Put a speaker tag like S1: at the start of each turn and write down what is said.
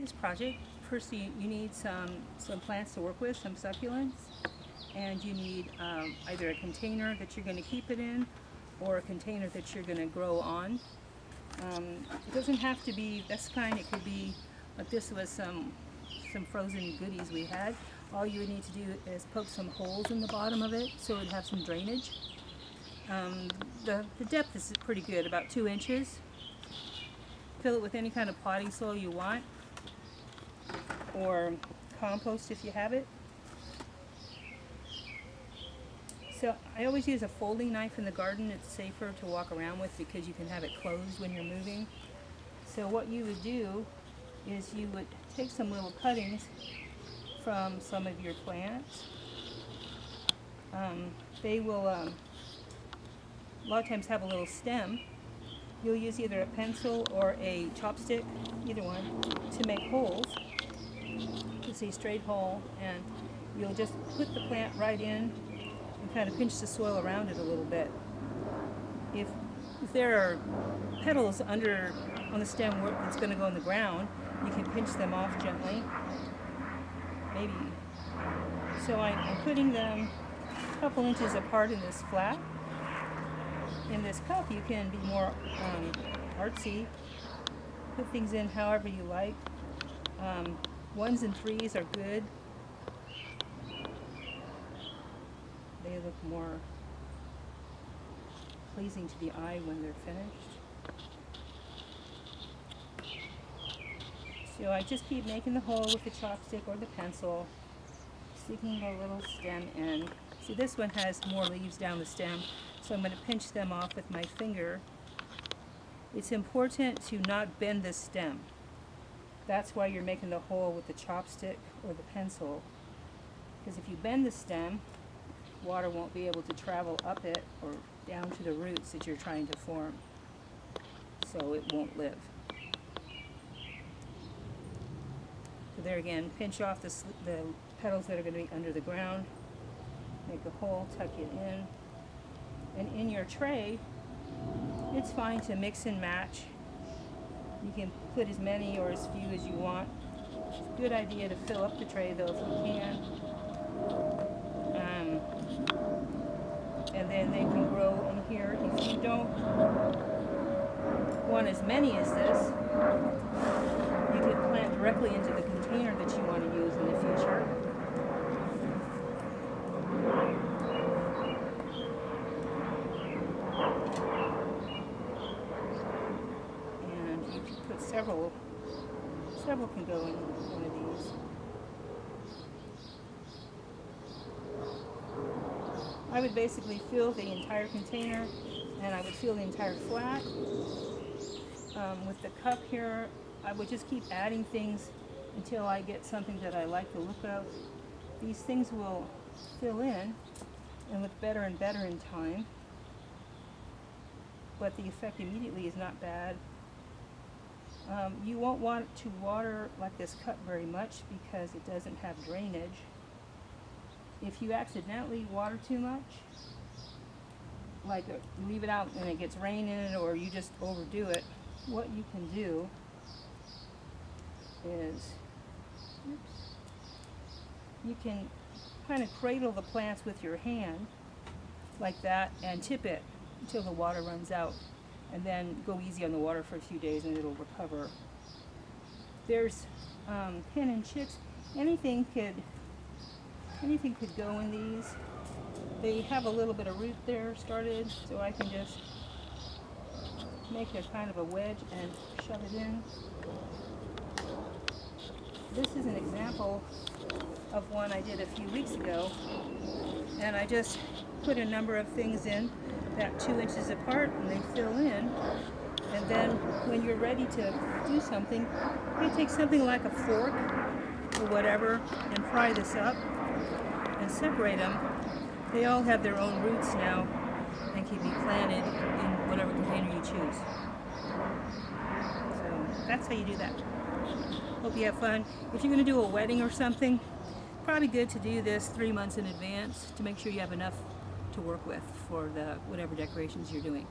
S1: this project, first you need some plants to work with, some succulents, and you need either a container that you're going to keep it in or a container that you're going to grow on. It doesn't have to be this kind. It could be like this was some frozen goodies we had. All you would need to do is poke some holes in the bottom of it so it would have some drainage. The depth is pretty good, about 2 inches. Fill it with any kind of potting soil you want, or compost if you have it. So I always use a folding knife in the garden. It's safer to walk around with because you can have it closed when you're moving. So what you would do is you would take some little cuttings from some of your plants. They will a lot of times have a little stem. You'll use either a pencil or a chopstick, either one, to make holes. It's a straight hole, and you'll just put the plant right in and kind of pinch the soil around it a little bit. If there are petals under on the stem that's going to go in the ground, you can pinch them off gently. Maybe. So I'm putting them a couple inches apart in this flat. In this cup you can be more artsy, put things in however you like. 1s and 3s are good. They look more pleasing to the eye when they're finished. So I just keep making the hole with the chopstick or the pencil, sticking the little stem in. See, this one has more leaves down the stem, so I'm going to pinch them off with my finger. It's important to not bend the stem. That's why you're making the hole with the chopstick or the pencil. Because if you bend the stem, water won't be able to travel up it or down to the roots that you're trying to form. So it won't live. So there again, pinch off the petals that are going to be under the ground. Make a hole, tuck it in. And in your tray, it's fine to mix and match. You can put as many or as few as you want. It's a good idea to fill up the tray though if you can. And then they can grow in here. If you don't want as many as this, you could plant directly into the container that you want to use in the future. Several can go in one of these. I would basically fill the entire container, and I would fill the entire flat. With the cup here, I would just keep adding things until I get something that I like the look of. These things will fill in and look better and better in time, but the effect immediately is not bad. You won't want to water like this cup very much because it doesn't have drainage. If you accidentally water too much, like leave it out and it gets rain in it, or you just overdo it, what you can do is, you can kind of cradle the plants with your hand like that and tip it until the water runs out. And then go easy on the water for a few days and it'll recover. There's hen and chicks. Anything could go in these. They have a little bit of root there started, so I can just make a kind of a wedge and shove it in. This is an example of one I did a few weeks ago, and I just put a number of things in about 2 inches apart, and they fill in. And then when you're ready to do something, you take something like a fork or whatever and fry this up and separate them. They all have their own roots now and can be planted in whatever container you choose. So that's how you do that. Hope you have fun. If you're going to do a wedding or something, probably good to do this 3 months in advance to make sure you have enough to work with for the whatever decorations you're doing.